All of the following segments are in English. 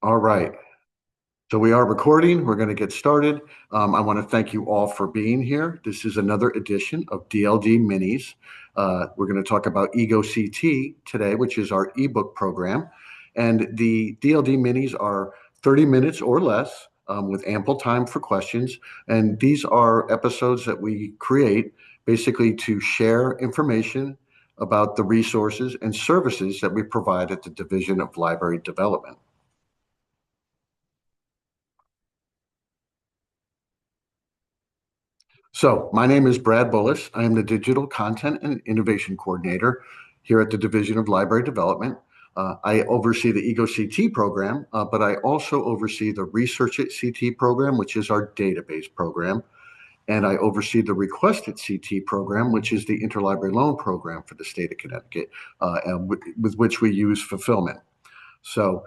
All right. So we are recording. We're going to get started. I want to thank you all for being here. This is another edition of DLD Minis. We're going to talk about eGo CT today, which is our ebook program. And the DLD Minis are 30 minutes or less with ample time for questions. And these are episodes that we create basically to share information about the resources and services that we provide at the Division of Library Development. So, my name is Brad Bullis. I am the Digital Content and Innovation Coordinator here at the Division of Library Development. I oversee the eGo CT program, but I also oversee the Research at CT program, which is our database program. And I oversee the Request at CT program, which is the interlibrary loan program for the state of Connecticut, and with which we use fulfillment. So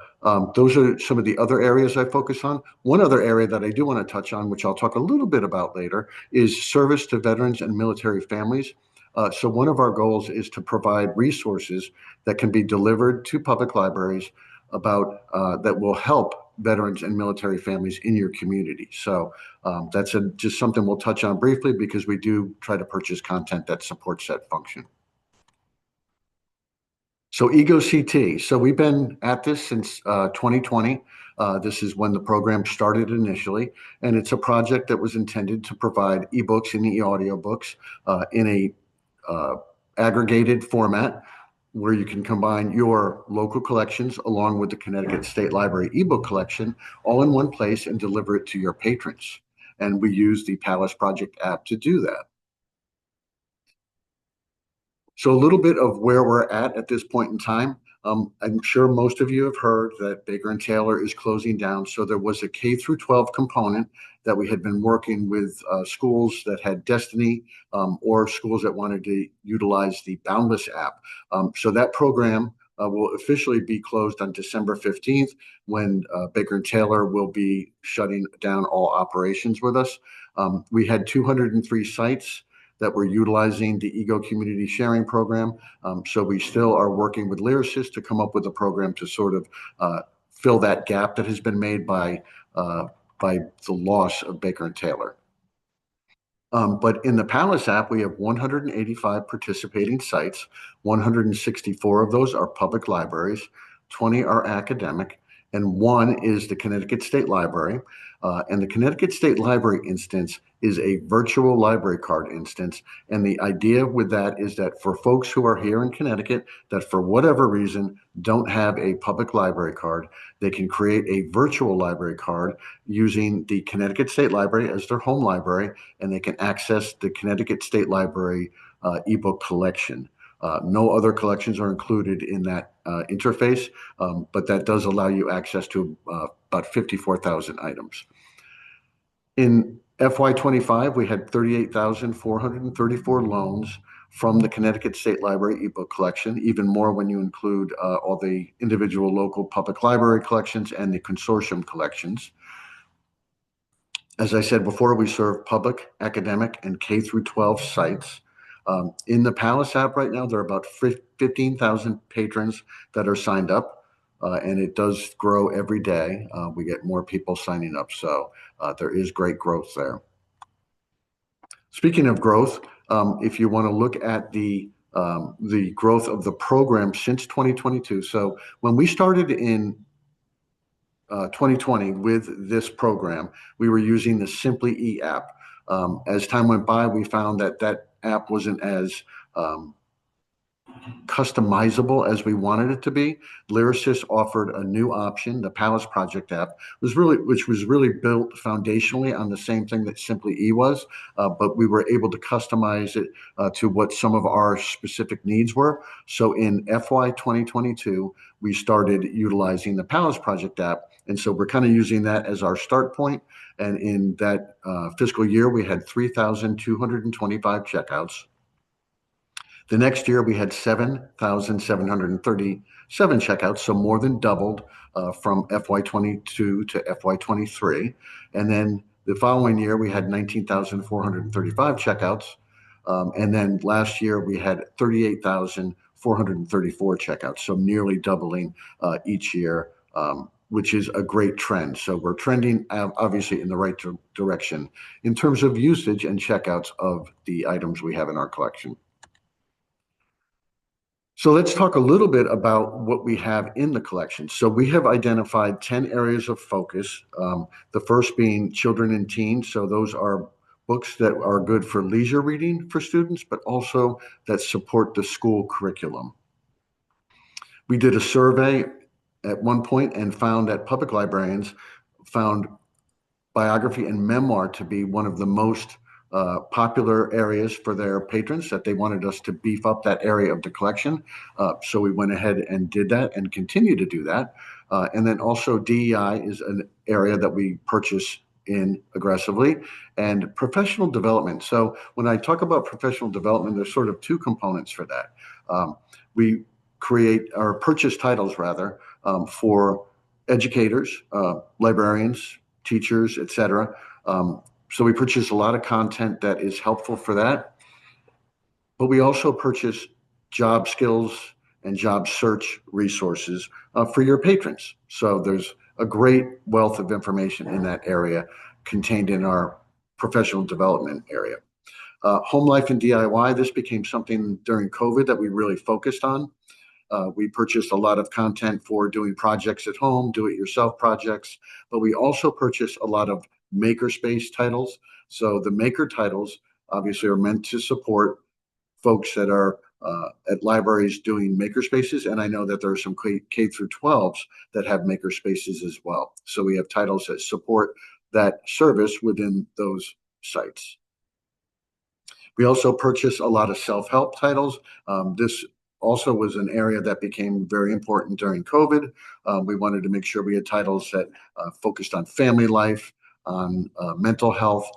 those are some of the other areas I focus on. One other area that I do want to touch on, which I'll talk a little bit about later, is service to veterans and military families. So one of our goals is to provide resources that can be delivered to public libraries about that will help veterans and military families in your community. So that's just something we'll touch on briefly because we do try to purchase content that supports that function. So eGo CT. So we've been at this since 2020. This is when the program started initially, and it's a project that was intended to provide ebooks and e-audiobooks in a aggregated format where you can combine your local collections along with the Connecticut State Library ebook collection all in one place and deliver it to your patrons. And we use the Palace Project app to do that. So a little bit of where we're at this point in time. I'm sure most of you have heard that Baker and Taylor is closing down. So there was a K through 12 component that we had been working with schools that had Destiny or schools that wanted to utilize the Boundless app. So that program will officially be closed on December 15th when Baker and Taylor will be shutting down all operations with us. We had 203 sites that we're utilizing the eGo community sharing program. So we still are working with lyricists to come up with a program to sort of fill that gap that has been made by the loss of Baker and Taylor. But in the Palace app, we have 185 participating sites. 164 of those are public libraries, 20 are academic, and one is the Connecticut State Library. And the Connecticut State Library instance is a virtual library card instance. And the idea with that is that for folks who are here in Connecticut that for whatever reason don't have a public library card, they can create a virtual library card using the Connecticut State Library as their home library, and they can access the Connecticut State Library ebook collection. No other collections are included in that interface, but that does allow you access to about 54,000 items. In FY25, we had 38,434 loans from the Connecticut State Library ebook collection, even more when you include all the individual local public library collections and the consortium collections. As I said before, we serve public, academic, and K through 12 sites. In the Palace app right now, there are about 15,000 patrons that are signed up, and it does grow every day. We get more people signing up, so there is great growth there. Speaking of growth, if you want to look at the growth of the program since 2022, so when we started in 2020 with this program, we were using the Simply E app. As time went by, we found that that app wasn't as customizable as we wanted it to be. Lyricist offered a new option, the Palace Project app, which was really built foundationally on the same thing that Simply E was, but we were able to customize it to what some of our specific needs were. So in FY 2022, we started utilizing the Palace Project app, and so we're kind of using that as our start point. And in that fiscal year, we had 3,225 checkouts. The next year, we had 7,737 checkouts, so more than doubled from FY22 to FY23. And then the following year, we had 19,435 checkouts. And then last year, we had 38,434 checkouts, so nearly doubling each year which is a great trend. So we're trending obviously in the right direction in terms of usage and checkouts of the items we have in our collection. So let's talk a little bit about what we have in the collection. So we have identified 10 areas of focus. The first being children and teens. So those are books that are good for leisure reading for students, but also that support the school curriculum. We did a survey at one point and found that public librarians found biography and memoir to be one of the most popular areas for their patrons, that they wanted us to beef up that area of the collection. So we went ahead and did that and continue to do that. And then also DEI is an area that we purchase in aggressively, and professional development. So when I talk about professional development, there's sort of two components for that. We create or purchase titles rather for educators, librarians, teachers, etc. So we purchase a lot of content that is helpful for that. But we also purchase job skills and job search resources for your patrons. So there's a great wealth of information in that area contained in our professional development area. Home life and DIY, this became something during COVID that we really focused on. We purchased a lot of content for doing projects at home, do-it-yourself projects, but we also purchased a lot of makerspace titles. So the maker titles obviously are meant to support folks that are at libraries doing makerspaces, and I know that there are some K through 12s that have makerspaces as well. So we have titles that support that service within those sites. We also purchase a lot of self-help titles. This also was an area that became very important during COVID. We wanted to make sure we had titles that focused on family life, on mental health,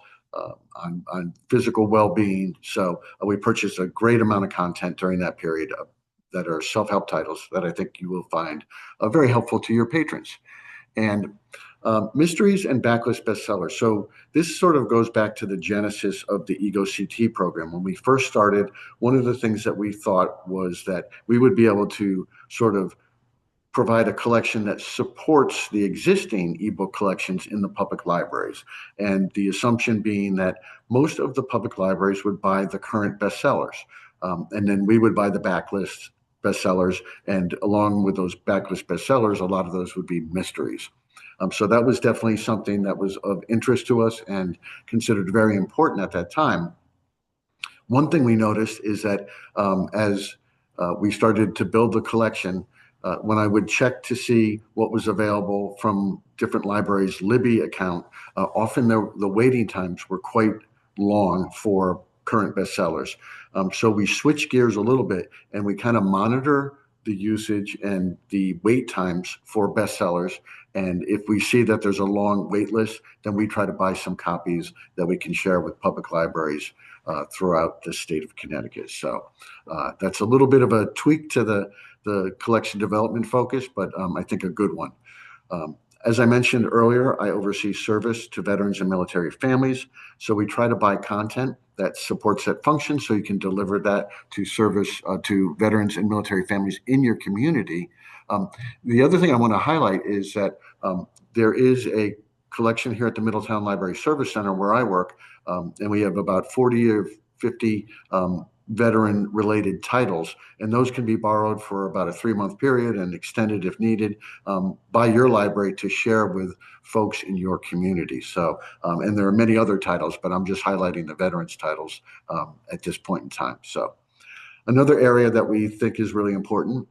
on physical well-being. So we purchased a great amount of content during that period that are self-help titles that I think you will find very helpful to your patrons. And mysteries and backlist bestsellers. So this sort of goes back to the genesis of the eGo CT program. When we first started, one of the things that we thought was that we would be able to sort of provide a collection that supports the existing ebook collections in the public libraries. And the assumption being that most of the public libraries would buy the current bestsellers. And then we would buy the backlist bestsellers. And along with those backlist bestsellers, a lot of those would be mysteries. So that was definitely something that was of interest to us and considered very important at that time. One thing we noticed is that as we started to build the collection, when I would check to see what was available from different libraries' Libby account, often the waiting times were quite long for current bestsellers. So we switched gears a little bit and we kind of monitor the usage and the wait times for bestsellers. And if we see that there's a long wait list, then we try to buy some copies that we can share with public libraries throughout the state of Connecticut. So that's a little bit of a tweak to the collection development focus, but I think a good one. As I mentioned earlier, I oversee service to veterans and military families. So we try to buy content that supports that function so you can deliver that to service to veterans and military families in your community. The other thing I want to highlight is that there is a collection here at the Middletown Library Service Center where I work, and we have about 40 or 50 veteran related titles, and those can be borrowed for about a 3-month period and extended if needed by your library to share with folks in your community. So and there are many other titles, but I'm just highlighting the veterans titles at this point in time. So another area that we think is really important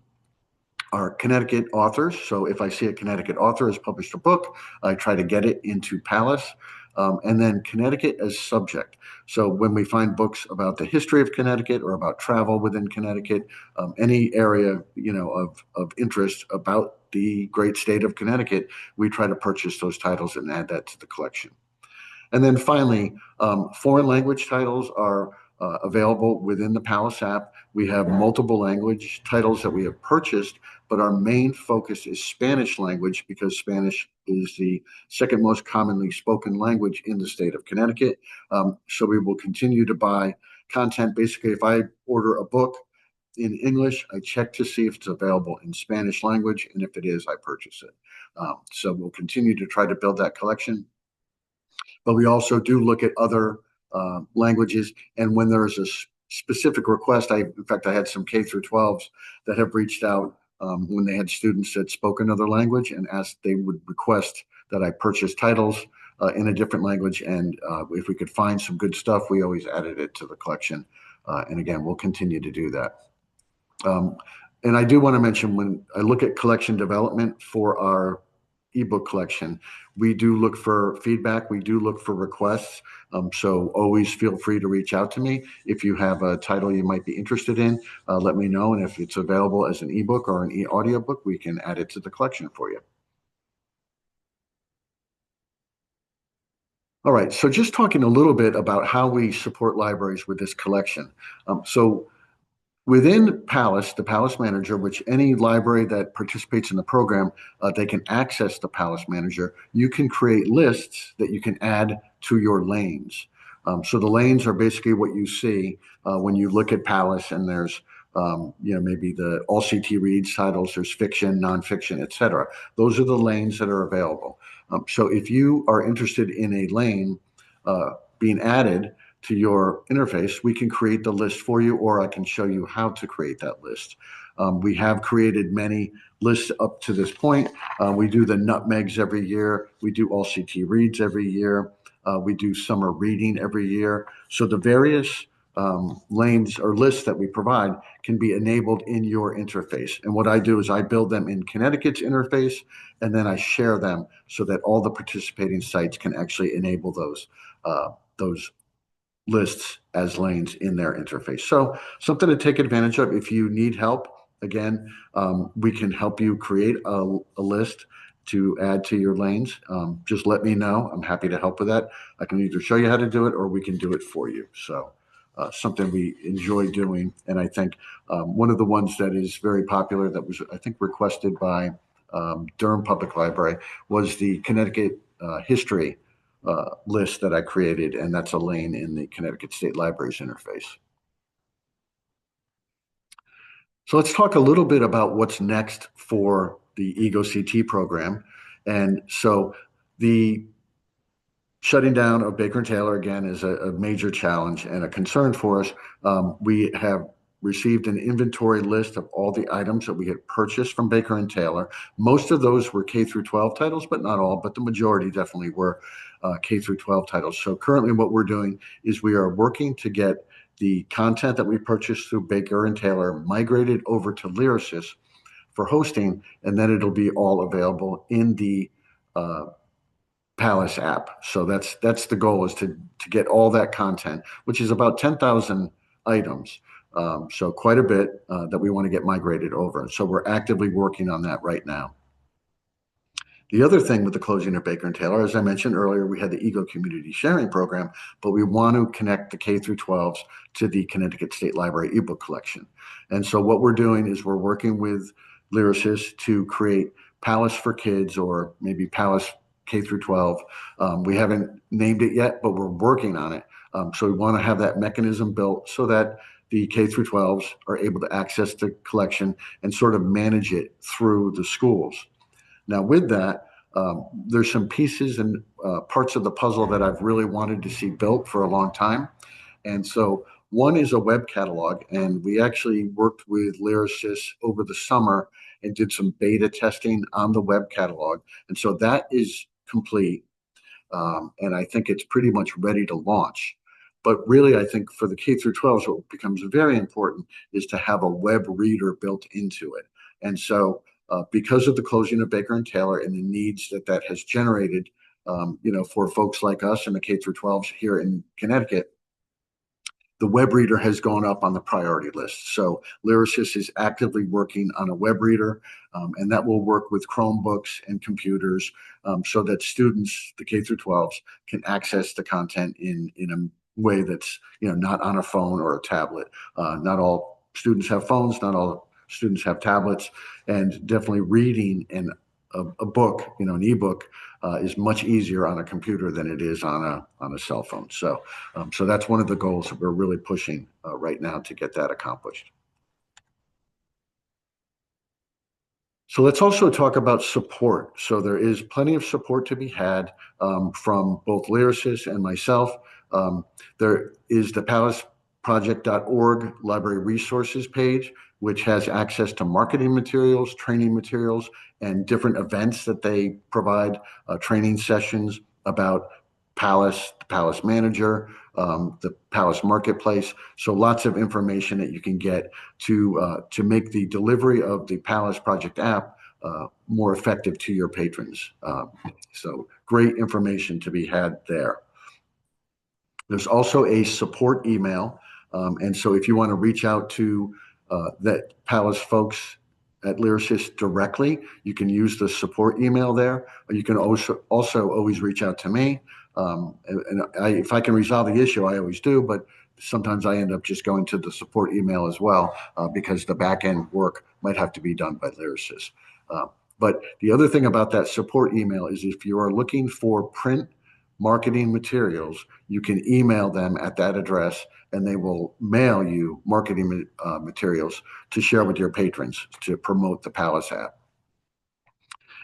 are Connecticut authors. So if I see a Connecticut author has published a book, I try to get it into Palace. And then Connecticut as subject. So when we find books about the history of Connecticut or about travel within Connecticut, any area of interest about the great state of Connecticut, we try to purchase those titles and add that to the collection. And then finally, foreign language titles are available within the Palace app. We have multiple language titles that we have purchased, but our main focus is Spanish language because Spanish is the second most commonly spoken language in the state of Connecticut. So we will continue to buy content. Basically, if I order a book in English, I check to see if it's available in Spanish language, and if it is, I purchase it. So we'll continue to try to build that collection, but we also do look at other languages. And when there's a specific request, in fact, I had some K through 12s that have reached out when they had students that spoke another language and asked they would request that I purchase titles in a different language. And if we could find some good stuff, we always added it to the collection. And again, we'll continue to do that. And I do want to mention, when I look at collection development for our ebook collection, we do look for feedback. We do look for requests. So always feel free to reach out to me. If you have a title you might be interested in, let me know. And if it's available as an ebook or an e-audiobook, we can add it to the collection for you. All right, so just talking a little bit about how we support libraries with this collection. So within Palace, the Palace Manager, which any library that participates in the program, they can access the Palace Manager. You can create lists that you can add to your lanes. So the lanes are basically what you see when you look at Palace, and there's maybe the all CT reads titles, there's fiction, nonfiction, etc. Those are the lanes that are available. So if you are interested in a lane being added to your interface, we can create the list for you, or I can show you how to create that list. We have created many lists up to this point. We do the nutmegs every year. We do all CT reads every year. We do summer reading every year. So the various lanes or lists that we provide can be enabled in your interface. And what I do is I build them in Connecticut's interface, and then I share them so that all the participating sites can actually enable those lists as lanes in their interface. So something to take advantage of. If you need help, again, we can help you create a list to add to your lanes. Just let me know. I'm happy to help with that. I can either show you how to do it, or we can do it for you. So something we enjoy doing. And I think one of the ones that is very popular that was, I think, requested by Durham Public Library was the Connecticut history list that I created, and that's a lane in the Connecticut State Library's interface. So let's talk a little bit about what's next for the eGo CT program. And so the shutting down of Baker and Taylor, again, is a major challenge and a concern for us. We have received an inventory list of all the items that we had purchased from Baker and Taylor. Most of those were K through 12 titles, but not all, but the majority definitely were K through 12 titles. So currently what we're doing is we are working to get the content that we purchased through Baker and Taylor migrated over to Lyrasis for hosting, and then it'll be all available in the Palace app. So that's the goal, is to get all that content, which is about 10,000 items. So quite a bit that we want to get migrated over. So we're actively working on that right now. The other thing with the closing of Baker and Taylor, as I mentioned earlier, we had the eGo Community Sharing Program, but we want to connect the K through 12s to the Connecticut State Library ebook collection. And so what we're doing is we're working with Lyrasis to create Palace for Kids, or maybe Palace K through 12. We haven't named it yet, but we're working on it. So we want to have that mechanism built so that the K through 12s are able to access the collection and sort of manage it through the schools. Now, with that, there's some pieces and parts of the puzzle that I've really wanted to see built for a long time. And so one is a web catalog, and we actually worked with Lyrasis over the summer and did some beta testing on the web catalog. And so that is complete. And I think it's pretty much ready to launch. But really, I think for the K through 12s, what becomes very important is to have a web reader built into it. And so because of the closing of Baker and Taylor and the needs that has generated, for folks like us and the K through 12s here in Connecticut, the web reader has gone up on the priority list. So Lyrasis is actively working on a web reader, and that will work with Chromebooks and computers so that students, the K through 12s, can access the content in a way that's not on a phone or a tablet. Not all students have phones, not all students have tablets, and definitely reading a book, an ebook, is much easier on a computer than it is on a cell phone. So that's one of the goals that we're really pushing right now to get that accomplished. So let's also talk about support. So there is plenty of support to be had from both lyricists and myself. There is the palaceproject.org library resources page, which has access to marketing materials, training materials, and different events that they provide, training sessions about Palace, the Palace Manager, the Palace Marketplace. So lots of information that you can get to make the delivery of the Palace Project app more effective to your patrons. So great information to be had there. There's also a support email. And so if you want to reach out to that Palace folks at Lyricist directly, you can use the support email there. Or you can also always reach out to me. If I can resolve the issue, I always do, but sometimes I end up just going to the support email as well because the back end work might have to be done by lyricists. But the other thing about that support email is if you are looking for print marketing materials, you can email them at that address and they will mail you marketing materials to share with your patrons to promote the Palace app.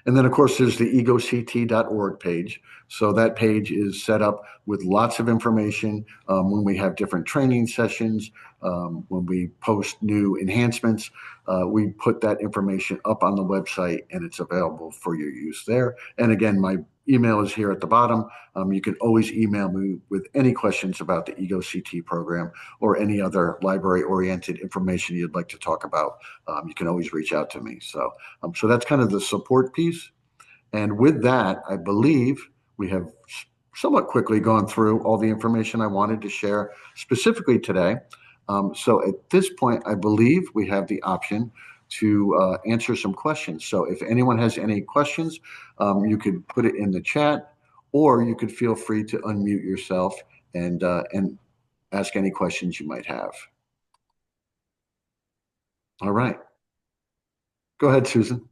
And then, of course, there's the egoct.org page. So that page is set up with lots of information when we have different training sessions, when we post new enhancements. We put that information up on the website and it's available for your use there. And again, my email is here at the bottom. You can always email me with any questions about the eGoCT program or any other library-oriented information you'd like to talk about. You can always reach out to me. So that's kind of the support piece. And with that, I believe we have somewhat quickly gone through all the information I wanted to share specifically today. So at this point, I believe we have the option to answer some questions. So if anyone has any questions, you could put it in the chat, or you could feel free to unmute yourself and ask any questions you might have. All right. Go ahead, Susan.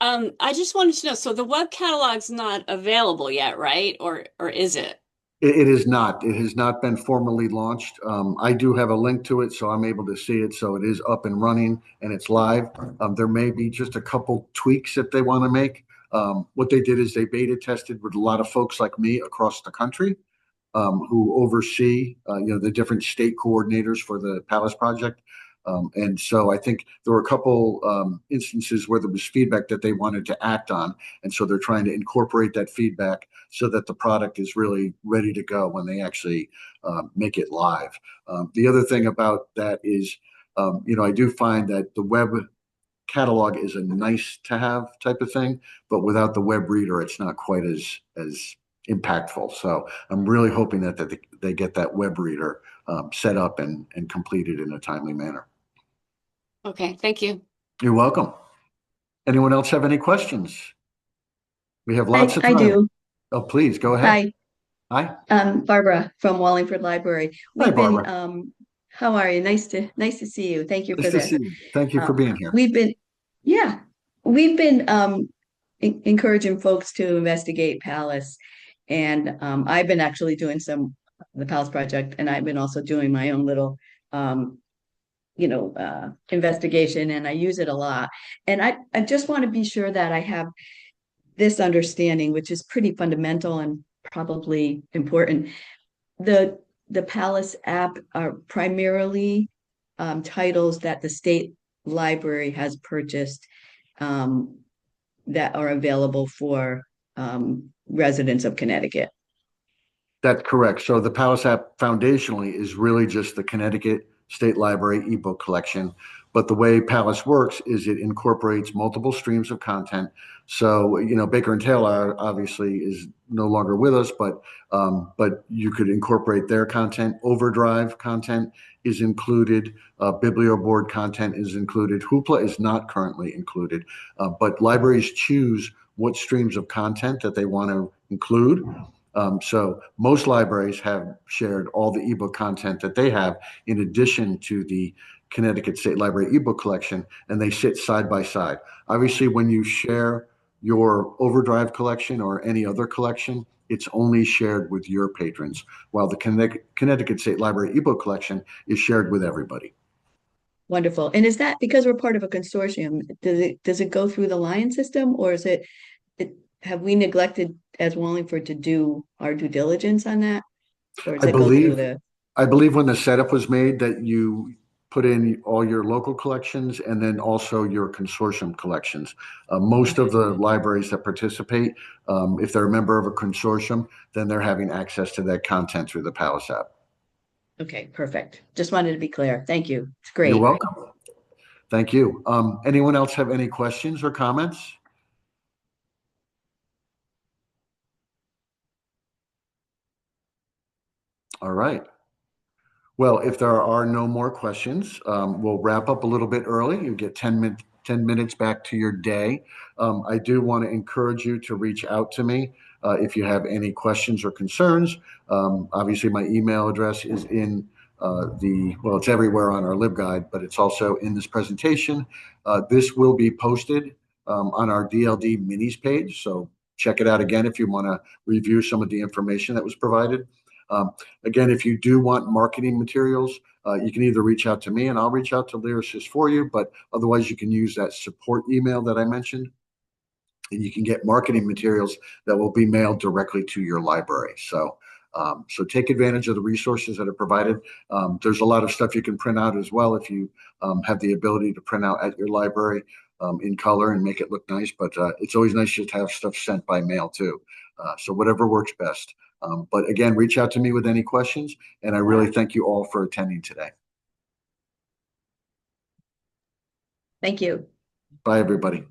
I just wanted to know, so the web catalog's not available yet, right? Or is it? It is not. It has not been formally launched. I do have a link to it, so I'm able to see it. So it is up and running and it's live. There may be just a couple tweaks that they want to make. What they did is they beta tested with a lot of folks like me across the country who oversee, the different state coordinators for the Palace Project. And so I think there were a couple instances where there was feedback that they wanted to act on. And so they're trying to incorporate that feedback so that the product is really ready to go when they actually make it live. The other thing about that is, I do find that the web catalog is a nice to have type of thing, but without the web reader, it's not quite as impactful. So I'm really hoping that they get that web reader set up and completed in a timely manner. Okay, thank you. You're welcome. Anyone else have any questions? We have lots of time. I do. Oh, please go ahead. Hi. Hi. Barbara from Wallingford Library. Hi, Barbara. How are you? Nice to see you. Thank you for Nice to this. see you. Thank you for being here. We've been encouraging folks to investigate Palace, and I've been actually doing the Palace Project, and I've been also doing my own little investigation, and I use it a lot. And I just want to be sure that I have this understanding, which is pretty fundamental and probably important. The Palace app are primarily titles that the state library has purchased that are available for residents of Connecticut. That's correct. So the Palace app foundationally is really just the Connecticut State Library ebook collection. But the way Palace works is it incorporates multiple streams of content. So, Baker and Taylor obviously is no longer with us, but you could incorporate their content. Overdrive content is included. Biblioboard content is included. Hoopla is not currently included, but libraries choose what streams of content that they want to include. So most libraries have shared all the ebook content that they have in addition to the Connecticut State Library ebook collection, and they sit side by side. Obviously, when you share your Overdrive collection or any other collection, it's only shared with your patrons, while the Connecticut State Library ebook collection is shared with everybody. Wonderful. And is that because we're part of a consortium? Does it go through the Lion system, or is it have we neglected as Wallingford to do our due diligence on that? Or does I it go through believe the, I believe when the setup was made that you put in all your local collections and then also your consortium collections. Most of okay, the libraries that participate, if they're a member of a consortium, then they're having access to that content through the Palace app. okay, perfect. Just wanted to be clear. Thank you. It's You're great. welcome. Thank you. Anyone else have any questions or comments? All right. Well, if there are no more questions, we'll wrap up a little bit early. You get 10 minutes back to your day. I do want to encourage you to reach out to me if you have any questions or concerns. Obviously, my email address is in well, it's everywhere on our LibGuide, but it's also in this presentation. This will be posted on our DLD Minis page. So check it out again if you want to review some of the information that was provided. Um, Again, if you do want marketing materials, you can either reach out to me and I'll reach out to Lyricist for you, but otherwise you can use that support email that I mentioned and you can get marketing materials that will be mailed directly to your library. So take advantage of the resources that are provided. There's a lot of stuff you can print out as well if you have the ability to print out at your library in color and make it look nice. But it's always nice just to have stuff sent by mail too. So whatever works best. But again, reach out to me with any questions. And I really thank you all for attending today. Thank you. Bye, everybody.